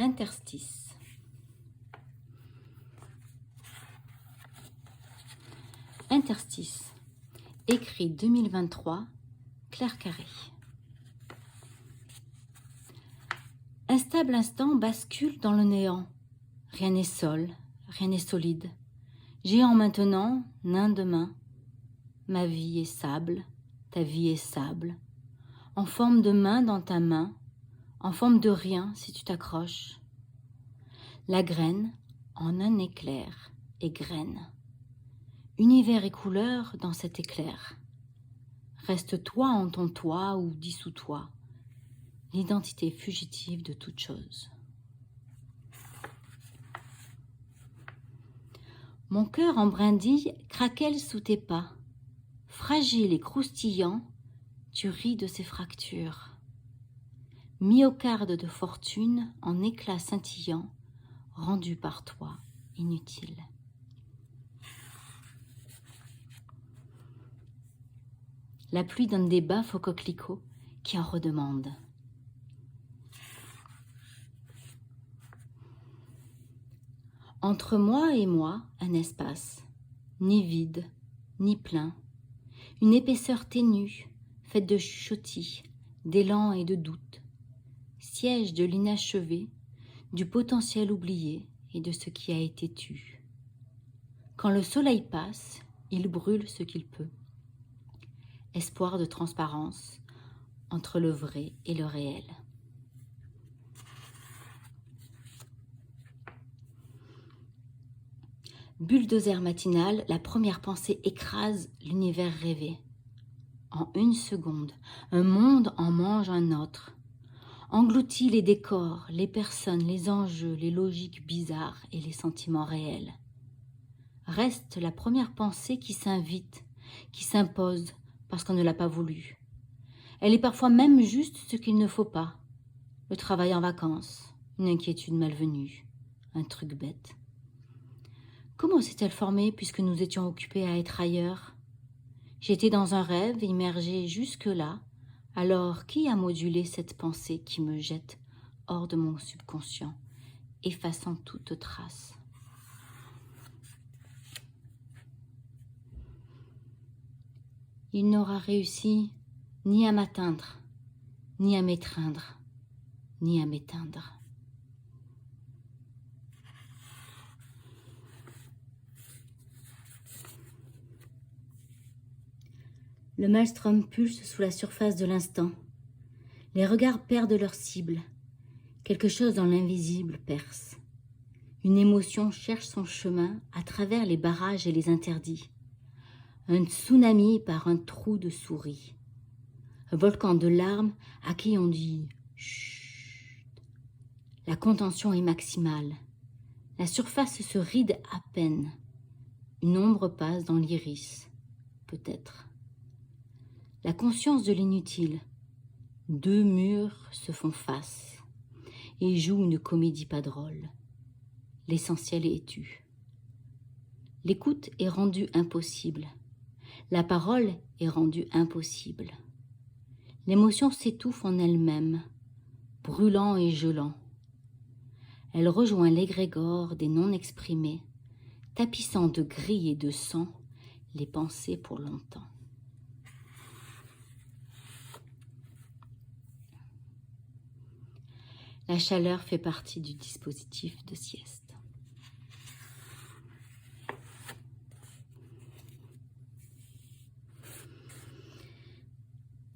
Interstice. Interstice. Écrit 2023, Claire Carré. Instable instant bascule dans le néant. Rien n'est sol, rien n'est solide. Géant maintenant, nain demain. Ma vie est sable, ta vie est sable. En forme de main dans ta main, en forme de rien si tu t'accroches. La graine, en un éclair, est graine. Univers et couleur dans cet éclair. Reste-toi en ton toi ou dissous-toi, l'identité fugitive de toute chose. Mon cœur en brindille craquelle sous tes pas. Fragile et croustillant, tu ris de ces fractures. Myocarde de fortune en éclat scintillant, rendu par toi inutile. La pluie donne des baffes aux coquelicots qui en redemandent. Entre moi et moi, un espace, ni vide, ni plein, une épaisseur ténue, faite de chuchotis, d'élan et de doute, siège de l'inachevé, du potentiel oublié et de ce qui a été tu. Quand le soleil passe, il brûle ce qu'il peut. Espoir de transparence entre le vrai et le réel. Bulldozer matinal, la première pensée écrase l'univers rêvé. En une seconde, un monde en mange un autre. Engloutit les décors, les personnes, les enjeux, les logiques bizarres et les sentiments réels. Reste la première pensée qui s'invite, qui s'impose parce qu'on ne l'a pas voulu. Elle est parfois même juste ce qu'il ne faut pas. Le travail en vacances, une inquiétude malvenue, un truc bête. Comment s'est-elle formée puisque nous étions occupés à être ailleurs ? J'étais dans un rêve immergé jusque-là, alors qui a modulé cette pensée qui me jette hors de mon subconscient, effaçant toute trace ? Il n'aura réussi ni à m'atteindre, ni à m'étreindre, ni à m'éteindre. Le maelstrom pulse sous la surface de l'instant. Les regards perdent leur cible. Quelque chose dans l'invisible perce. Une émotion cherche son chemin à travers les barrages et les interdits. Un tsunami par un trou de souris. Un volcan de larmes à qui on dit « chut ». La contention est maximale. La surface se ride à peine. Une ombre passe dans l'iris, peut-être. La conscience de l'inutile. Deux murs se font face et jouent une comédie pas drôle. L'essentiel est tu. L'écoute est rendue impossible. La parole est rendue impossible. L'émotion s'étouffe en elle-même, brûlant et gelant. Elle rejoint l'égrégore des non-exprimés, tapissant de gris et de sang les pensées pour longtemps. La chaleur fait partie du dispositif de sieste.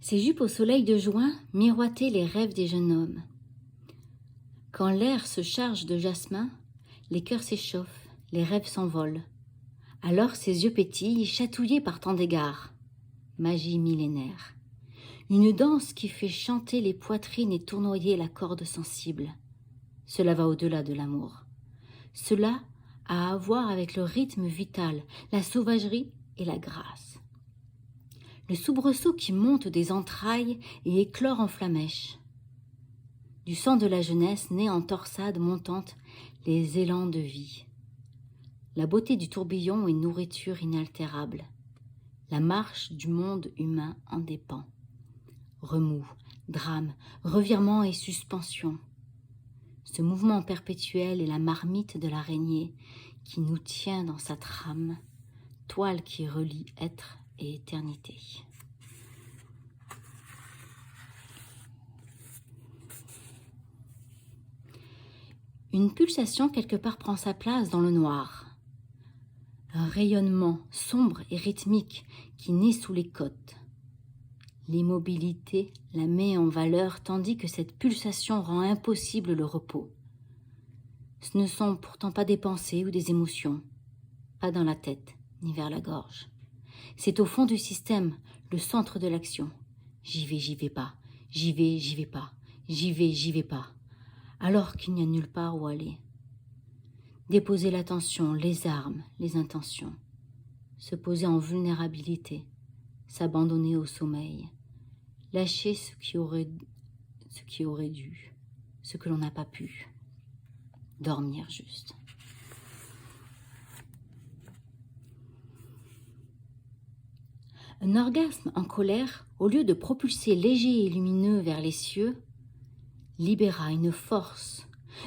Ses jupes au soleil de juin miroitaient les rêves des jeunes hommes. Quand l'air se charge de jasmin, les cœurs s'échauffent, les rêves s'envolent. Alors ses yeux pétillent, chatouillés par tant d'égards. Magie millénaire. Une danse qui fait chanter les poitrines et tournoyer la corde sensible. Cela va au-delà de l'amour. Cela a à voir avec le rythme vital, la sauvagerie et la grâce. Le soubresaut qui monte des entrailles et éclore en flamèche. Du sang de la jeunesse naît en torsade montante les élans de vie. La beauté du tourbillon est nourriture inaltérable. La marche du monde humain en dépend. Remous, drame, revirement et suspension. Ce mouvement perpétuel est la marmite de l'araignée qui nous tient dans sa trame, toile qui relie être et éternité. Une pulsation quelque part prend sa place dans le noir. Un rayonnement sombre et rythmique qui naît sous les côtes. L'immobilité la met en valeur tandis que cette pulsation rend impossible le repos. Ce ne sont pourtant pas des pensées ou des émotions, pas dans la tête ni vers la gorge. C'est au fond du système, le centre de l'action. J'y vais pas, j'y vais pas, j'y vais pas, alors qu'il n'y a nulle part où aller. Déposer l'attention, les armes, les intentions, se poser en vulnérabilité, s'abandonner au sommeil, lâcher ce qui aurait dû, ce que l'on n'a pas pu, dormir juste. Un orgasme en colère, au lieu de propulser léger et lumineux vers les cieux, libéra une force,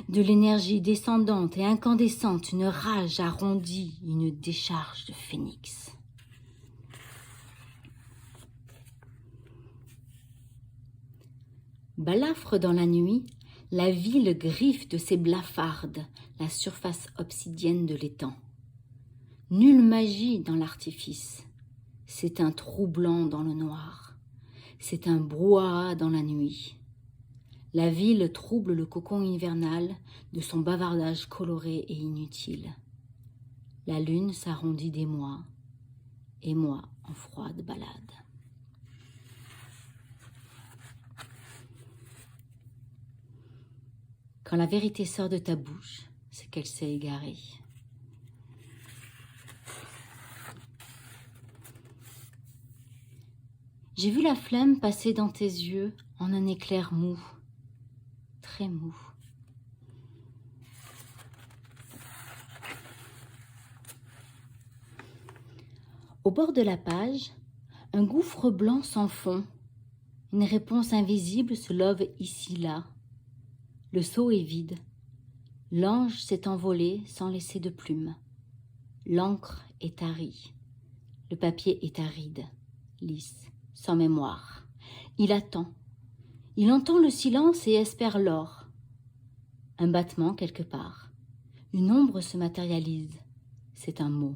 de l'énergie descendante et incandescente, une rage arrondie, une décharge de phénix. Balafre dans la nuit, la ville griffe de ses blafardes la surface obsidienne de l'étang. Nulle magie dans l'artifice, c'est un trou blanc dans le noir, c'est un brouhaha dans la nuit. La ville trouble le cocon hivernal de son bavardage coloré et inutile. La lune s'arrondit des mois, et moi en froide balade. Quand la vérité sort de ta bouche, c'est qu'elle s'est égarée. J'ai vu la flamme passer dans tes yeux en un éclair mou, très mou. Au bord de la page, un gouffre blanc s'enfond. Une réponse invisible se love ici-là. Le seau est vide. L'ange s'est envolé sans laisser de plume. L'encre est tarie. Le papier est aride, lisse, sans mémoire. Il attend. Il entend le silence et espère l'or. Un battement quelque part. Une ombre se matérialise. C'est un mot.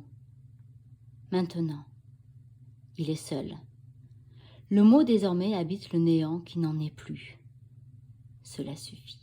Maintenant, il est seul. Le mot désormais habite le néant qui n'en est plus. Cela suffit.